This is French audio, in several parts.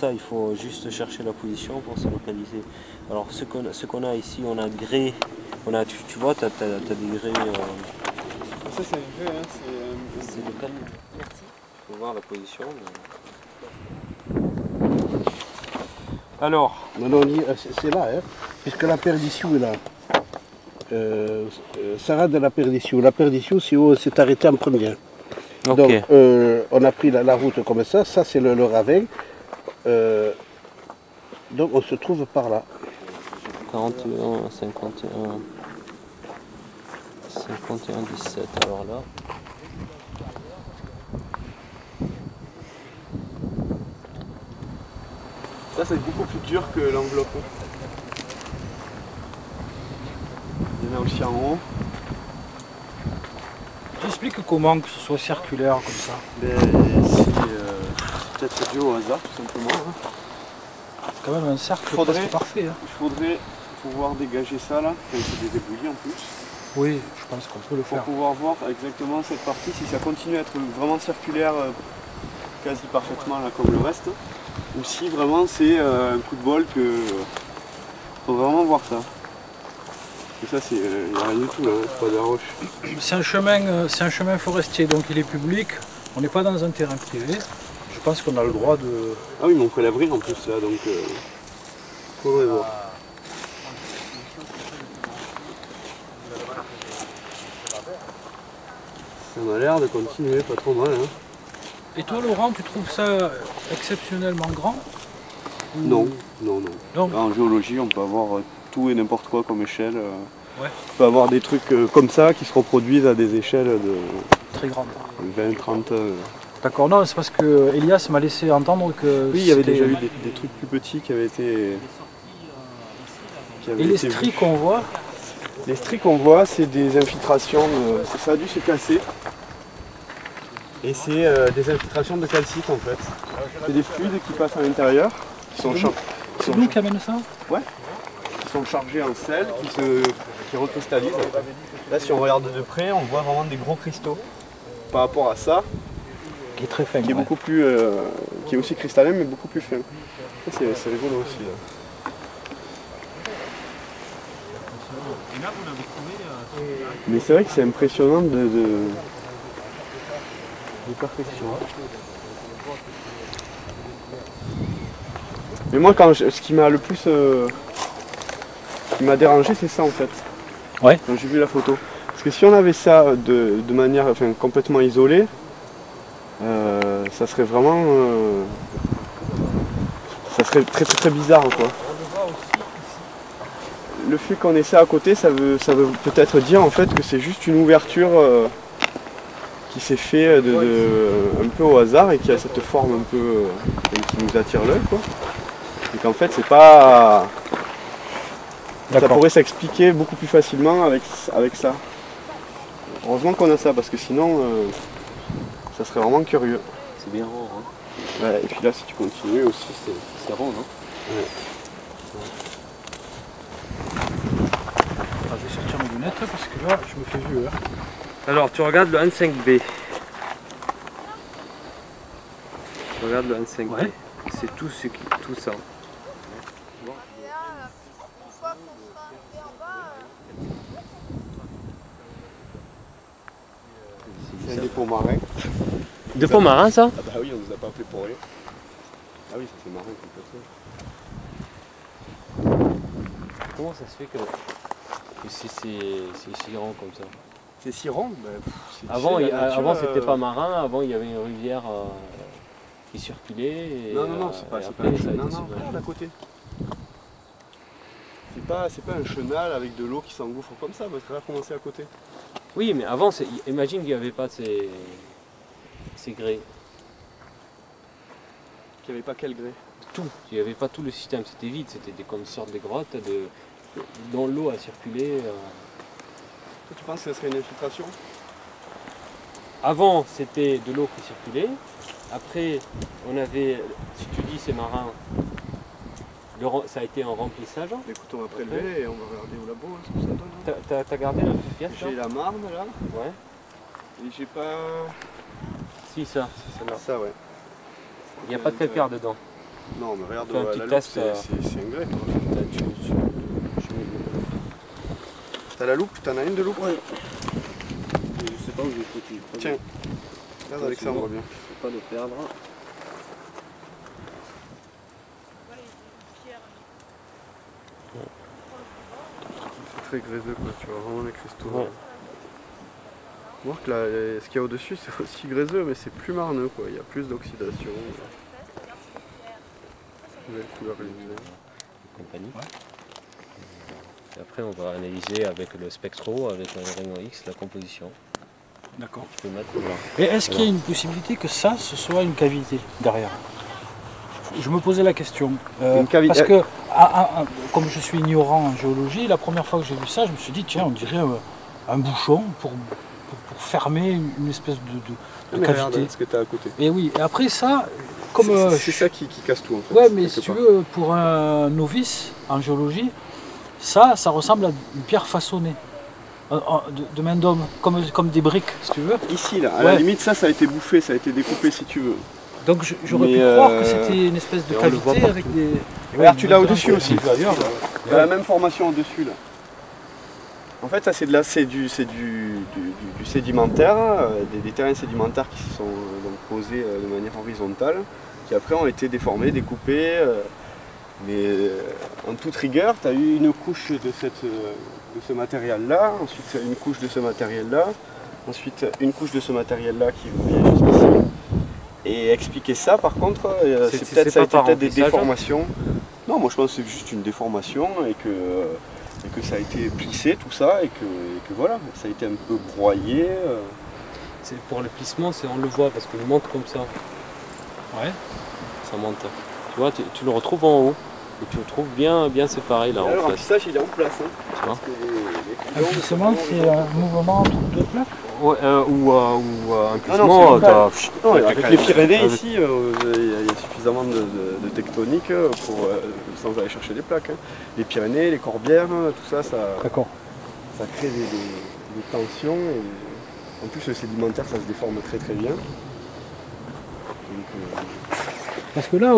ça, il faut juste chercher la position pour se localiser. Alors ce qu'on a ici, on a grès, tu vois, tu as des grès. Ça c'est un grès, hein, c'est le calme. Merci. Il faut voir la position. Alors, c'est là, hein, puisque la perdition est là. Sarah de la perdition. La perdition, c'est où on s'est arrêté en première. ok. Donc, on a pris la route comme ça c'est le ravin. Donc, on se trouve par là. 41, 51, 51, 17. Alors là. Ça c'est beaucoup plus dur que l'enveloppe. Il y en a aussi en haut. Tu expliques comment que ce soit circulaire comme ça? C'est peut-être dû au hasard tout simplement. Hein. C'est quand même un cercle presque parfait. Hein. Il faudrait pouvoir dégager ça là, c'est des éboulis en plus. Oui, je pense qu'on peut le faire. Pour pouvoir voir exactement cette partie, si ça continue à être vraiment circulaire quasi parfaitement là comme le reste, ou si vraiment c'est un coup de bol que. Faut vraiment voir ça. Et ça c'est. Il n'y a rien du tout là, c'est pas de la roche. C'est un chemin forestier, donc il est public. On n'est pas dans un terrain privé. Je pense qu'on a le droit de. Ah oui, mais on peut l'abrir en plus là, donc faudrait voir. Ça m'a l'air de continuer, pas trop mal. Hein. Et toi Laurent, tu trouves ça exceptionnellement grand? Non, non. Donc, en géologie, on peut avoir tout et n'importe quoi comme échelle. Ouais. On peut avoir des trucs comme ça qui se reproduisent à des échelles de très grande. 20, 30. D'accord, non, c'est parce que Elias m'a laissé entendre que. Oui, il y avait déjà eu des trucs plus petits qui avaient été. Et les stries qu'on voit? Les stries qu'on voit, c'est des infiltrations, ça a dû se casser. Et c'est des infiltrations de calcite en fait. C'est des fluides qui passent à l'intérieur. C'est nous qui amène ça? Ouais. Qui sont chargés en sel, qui recristallisent. Là, si on regarde de près, on voit vraiment des gros cristaux. Par rapport à ça, qui est très fin. Qui est beaucoup plus, qui est aussi cristallin, mais beaucoup plus fin. C'est rigolo aussi. Là. Mais c'est vrai que c'est impressionnant de perfection. Mais moi, ce qui m'a le plus, qui m'a dérangé, c'est ça en fait. Ouais. Quand j'ai vu la photo. Parce que si on avait ça de manière, complètement isolée, ça serait vraiment, ça serait très très très bizarre quoi. Le fait qu'on ait ça à côté, ça veut peut-être dire en fait que c'est juste une ouverture qui s'est fait un peu au hasard et qui a cette forme un peu qui nous attire l'œil quoi. Et qu'en fait c'est pas. Ça pourrait s'expliquer beaucoup plus facilement avec ça. Heureusement qu'on a ça parce que sinon ça serait vraiment curieux. C'est bien rond. Hein. Ouais, et puis là si tu continues aussi c'est rond, non? Ouais. Je vais sortir mes lunettes parce que là je me fais vieux. Hein. Alors tu regardes le 1.5B. Tu regardes le 1.5B. Ouais. C'est tout ça. C'est un dépôt marin. Dépôt marin ça? Ah bah oui, on nous a pas appelé pour rien. Ah oui, ça c'est marin complètement. Comment ça se fait que c'est si rond comme ça? C'est si rond? Avant c'était pas marin, avant il y avait une rivière qui circulait. Et, non, c'est pas un chenal. Non, regarde à côté. C'est pas un chenal avec de l'eau qui s'engouffre comme ça, parce que là, comment c'est à côté? Oui, mais avant, imagine qu'il n'y avait pas ces grès. Qu'il n'y avait pas quel grès? Tout. Il n'y avait pas tout le système, c'était vide, c'était comme une sorte de grotte dont l'eau a circulé. Toi, tu penses que ce serait une infiltration? Avant, c'était de l'eau qui circulait. Après, on avait, si tu dis c'est marin, ça a été un remplissage. Écoute, on va prélever et on va regarder au labo ce que ça donne. T'as gardé la pièce? J'ai la marne là. Ouais. Et j'ai pas. Si, ça, c'est celle-là. Ça, ouais. Il n'y a pas de calcaire dedans. Non, mais regarde, Fais un la petit loupe, test, c'est un grès. T'as la loupe? T'en as une de loupe? Ouais. Je sais pas où j'ai foutu. Tiens, regarde Alexandre, bien. Faut pas le perdre. C'est très gréseux quoi, tu vois vraiment les cristaux. Ouais. Remarque là, ce qu'il y a au-dessus c'est aussi gréseux mais c'est plus marneux quoi, il y a plus d'oxydation. Nouvelle couleur lumineuse. Compagnie. Et après on va analyser avec le spectro, avec un rayon X, la composition. D'accord. Tu peux mettre là. Et est-ce qu'il y a une possibilité que ça, ce soit une cavité derrière? Je me posais la question. Une cavité. Parce que, comme je suis ignorant en géologie, la première fois que j'ai vu ça, je me suis dit, tiens, on dirait un bouchon pour fermer une espèce de Mais cavité. regarde ce que tu as à côté. Et oui, et après ça, comme... c'est ça qui casse tout en fait. ouais, mais si quelque tu part. veux, pour un novice en géologie, ça ressemble à une pierre façonnée. De main d'homme, comme des briques, si tu veux. Ici là, à Ouais. la limite ça a été bouffé, ça a été découpé si tu veux. Donc j'aurais Mais, pu croire que c'était une espèce de et on le voit cavité partout. avec des... Regarde, tu l'as au-dessus aussi. D'ailleurs. Il y a la même formation au-dessus là. En fait ça c'est du sédimentaire, des terrains sédimentaires qui se sont donc posés de manière horizontale, qui après ont été déformés, découpés. Mais en toute rigueur, tu as eu une couche de ce matériel-là, ensuite une couche de ce matériel-là, ensuite une couche de ce matériel-là qui vient jusqu'ici. Et expliquer ça, par contre, c'est peut-être ça a été peut-être des déformations. Non, moi je pense que c'est juste une déformation et que ça a été plissé tout ça et que voilà, ça a été un peu broyé. C'est pour le plissement, on le voit parce qu'il monte comme ça. Ouais. Ça monte. Tu vois, tu le retrouves en haut. Et tu le trouves bien séparé là Et en alors, le face. remplissage il est en place. Hein, Tu vois. parce que les Un plissement, c'est un mouvement entre deux plaques. Ouais, ou un non, plissement, c'est t'as... Non, avec les Pyrénées avec- ici, il y a suffisamment de tectonique pour, sans aller chercher des plaques. Hein. Les Pyrénées, les Corbières, tout ça, ça D'accord. crée des tensions. Et en plus, le sédimentaire, ça se déforme très très bien. Donc, Parce que là,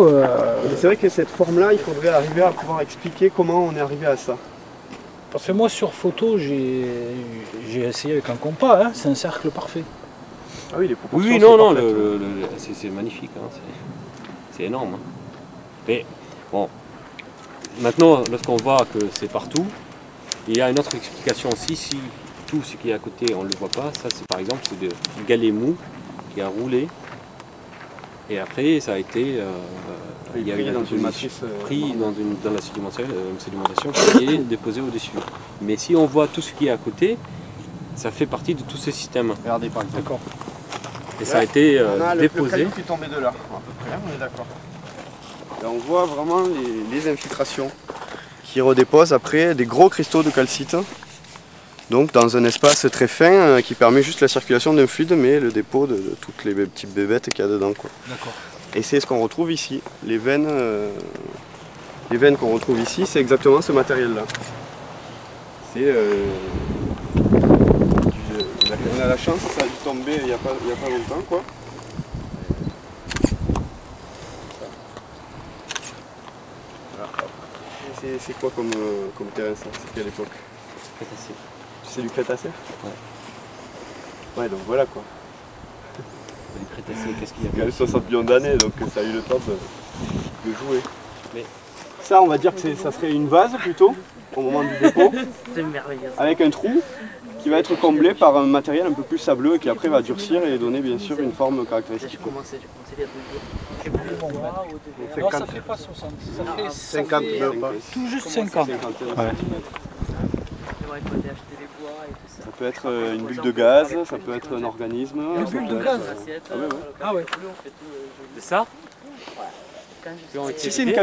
et c'est vrai que cette forme-là, il faudrait arriver à pouvoir expliquer comment on est arrivé à ça. parce que moi sur photo, j'ai essayé avec un compas, hein, c'est un cercle parfait. Ah oui, les proportions Oui, sont non, parfaites. c'est magnifique, hein, c'est énorme. Hein. Mais bon, maintenant, lorsqu'on voit que c'est partout, il y a une autre explication aussi, si tout ce qui est à côté, on ne le voit pas, ça c'est par exemple, c'est du galet mou qui a roulé, et après ça a été... il y a eu dans une matrice pris dans la sédimentation qui est déposée au-dessus. Mais si on voit tout ce qui est à côté, ça fait partie de tous ces systèmes. Regardez par exemple. D'accord. Et ça a été On a le déposé. caillou qui est tombé de là, à peu près, on est d'accord. Et on voit vraiment les infiltrations qui redéposent après des gros cristaux de calcite. Donc dans un espace très fin qui permet juste la circulation d'un fluide, mais le dépôt de toutes les petites bébêtes qu'il y a dedans. D'accord. Et c'est ce qu'on retrouve ici. Les veines qu'on retrouve ici, c'est exactement ce matériel-là. C'est on a la chance, ça a dû tomber il n'y a pas longtemps, quoi. Voilà. C'est quoi comme terrain ça? C'est quelle époque? C'est du Crétacé? Ouais. Ouais, donc voilà quoi. Du Crétacé, qu'est-ce qu'il y a Il y a eu 60 millions d'années, donc ça a eu le temps de jouer. Mais- Ça, on va dire que ça serait une vase plutôt, au moment du dépôt, C'est merveilleux. avec un trou qui va être comblé par un matériel un peu plus sableux et qui après va durcir et donner bien sûr une forme caractéristique. J'ai commencé les trucs. Non, ça fait pas 60, ça fait 50 tout juste 50. J'aimerais qu'on ait acheté les bois et tout ça. Ça peut être une bulle de gaz, ça peut être un organisme. Une ça bulle peut de être- gaz? Assiette, Ah ouais, ouais. Ah ouais. on fait tout. C'est ça Quand je Qui ont été Si c'est une faits